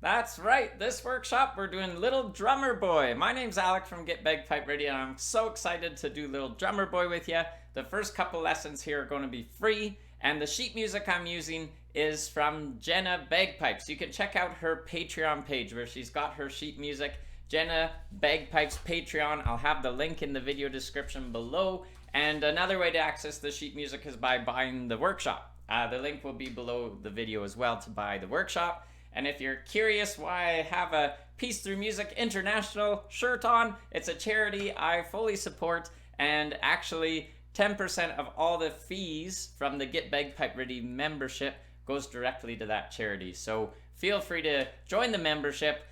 That's right, this workshop we're doing Little Drummer Boy. My name's Alec from Get Bagpipe Ready, and I'm so excited to do Little Drummer Boy with you. The first couple lessons here are going to be free, and the sheet music I'm using is from Jenna Bagpipes. You can check out her Patreon page where she's got her sheet music. Jenna Bagpipes Patreon. I'll have the link in the video description below. And another way to access the sheet music is by buying the workshop. The link will be below the video as well to buy the workshop. And if you're curious why I have a Peace Through Music International shirt on, it's a charity I fully support, and actually 10% of all the fees from the Get Bagpipe Ready membership goes directly to that charity. So feel free to join the membership,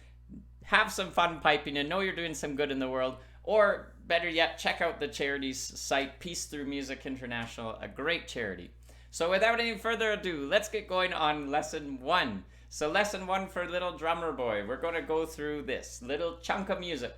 have some fun piping, and know you're doing some good in the world. Or better yet, check out the charity's site, Peace Through Music International, a great charity. So without any further ado, let's get going on lesson 1. So lesson 1 for Little Drummer Boy, we're going to go through this little chunk of music.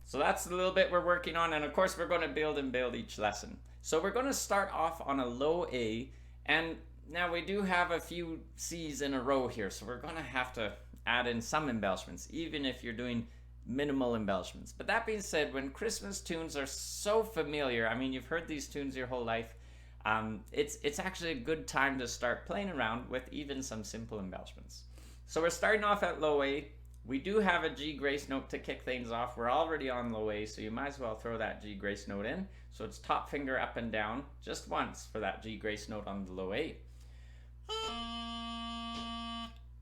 So that's the little bit we're working on, and of course we're going to build each lesson. So we're going to start off on a low A, and now we do have a few C's in a row here, so we're going to have to add in some embellishments, even if you're doing minimal embellishments. But that being said, when Christmas tunes are so familiar, I mean, you've heard these tunes your whole life, it's actually a good time to start playing around with even some simple embellishments. So we're starting off at low A. We do have a G grace note to kick things off. We're already on low A, so you might as well throw that G grace note in. So it's top finger up and down just once for that G grace note on the low A.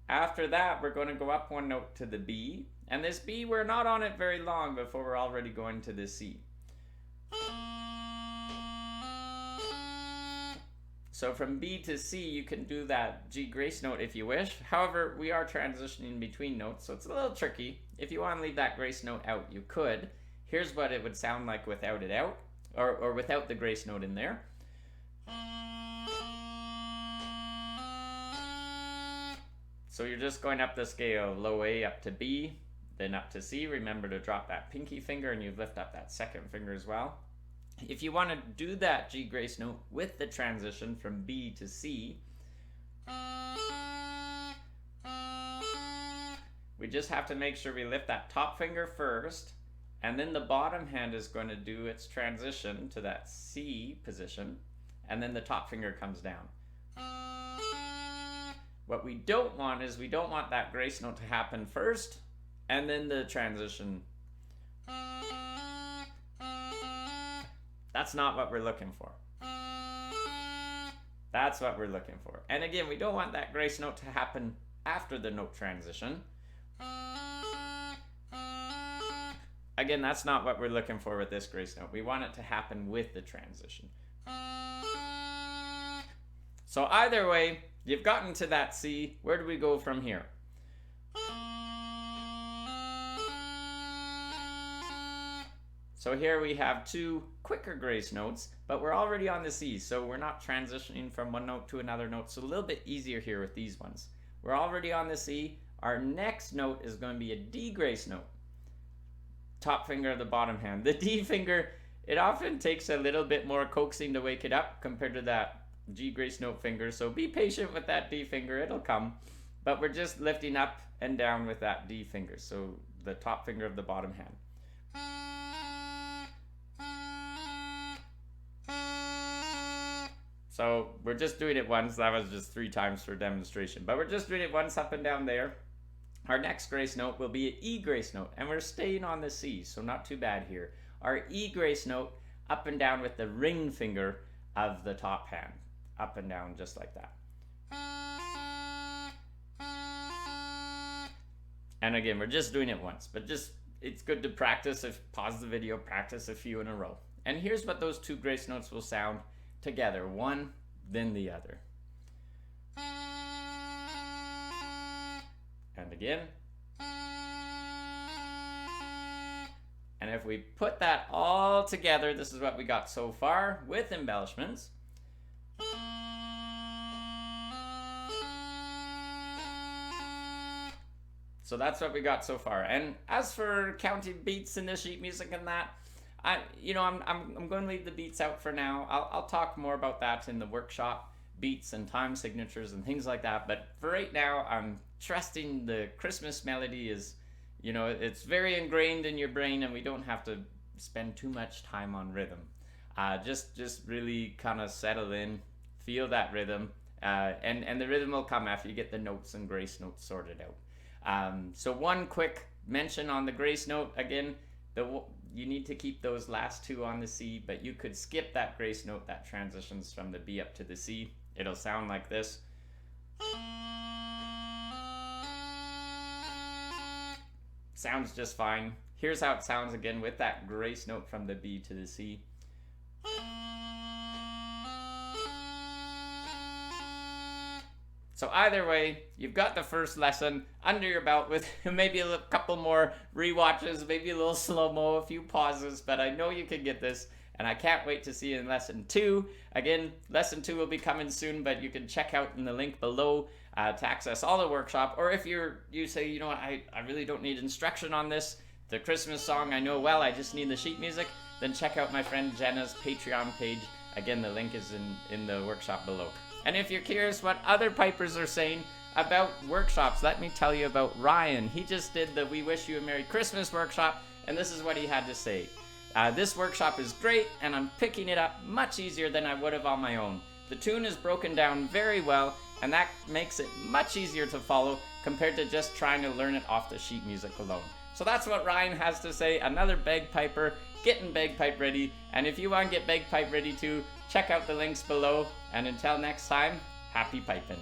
After that, we're going to go up one note to the B, and this B, we're not on it very long before we're already going to the C. So from B to C, you can do that G grace note if you wish. However, we are transitioning between notes, so it's a little tricky. If you want to leave that grace note out, you could. Here's what it would sound like without it out, or without the grace note in there. So you're just going up the scale, low A up to B, then up to C. Remember to drop that pinky finger, and you lift up that second finger as well. If you want to do that G grace note with the transition from B to C, we just have to make sure we lift that top finger first, and then the bottom hand is going to do its transition to that C position, and then the top finger comes down. What we don't want is we don't want that grace note to happen first, and then the transition. That's not what we're looking for. That's what we're looking for. And again, we don't want that grace note to happen after the note transition. Again, that's not what we're looking for with this grace note. We want it to happen with the transition. So either way, you've gotten to that C. Where do we go from here? So here we have two quicker grace notes, but we're already on the C, so we're not transitioning from one note to another note, so a little bit easier here with these ones. We're already on the C. Our next note is going to be a D grace note. Top finger of the bottom hand. The D finger, it often takes a little bit more coaxing to wake it up compared to that G grace note finger, so be patient with that D finger, it'll come. But we're just lifting up and down with that D finger, so the top finger of the bottom hand. So we're just doing it once. That was just 3 times for demonstration, but we're just doing it once up and down there. Our next grace note will be an E grace note, and we're staying on the C, so not too bad here. Our E grace note up and down with the ring finger of the top hand, up and down just like that. And again, we're just doing it once, but it's good to practice. If pause the video, practice a few in a row. And here's what those 2 grace notes will sound together, one, then the other. And again. And if we put that all together, this is what we got so far with embellishments. So that's what we got so far. And as for counting beats in the sheet music and that, I'm going to leave the beats out for now. I'll talk more about that in the workshop, beats and time signatures and things like that. But for right now, I'm trusting the Christmas melody is, it's very ingrained in your brain, and we don't have to spend too much time on rhythm. Just really kind of settle in, feel that rhythm, and the rhythm will come after you get the notes and grace notes sorted out. So one quick mention on the grace note again. You need to keep those last two on the C, but you could skip that grace note that transitions from the B up to the C. It'll sound like this. Sounds just fine. Here's how it sounds again with that grace note from the B to the C. So either way, you've got the first lesson under your belt with maybe a couple more rewatches, maybe a little slow-mo, a few pauses, but I know you can get this, and I can't wait to see you in lesson 2. Again, lesson 2 will be coming soon, but you can check out in the link below to access all the workshop, or if you say, you know what, I really don't need instruction on this, the Christmas song I know well, I just need the sheet music, then check out my friend Jenna's Patreon page. Again, the link is in the workshop below. And if you're curious what other pipers are saying about workshops, let me tell you about Ryan. He just did the We Wish You a Merry Christmas workshop, and this is what he had to say. This workshop is great, and I'm picking it up much easier than I would have on my own. The tune is broken down very well, and that makes it much easier to follow compared to just trying to learn it off the sheet music alone. So that's what Ryan has to say, another bagpiper getting bagpipe ready. And if you want to get bagpipe ready too, check out the links below. And until next time, happy piping.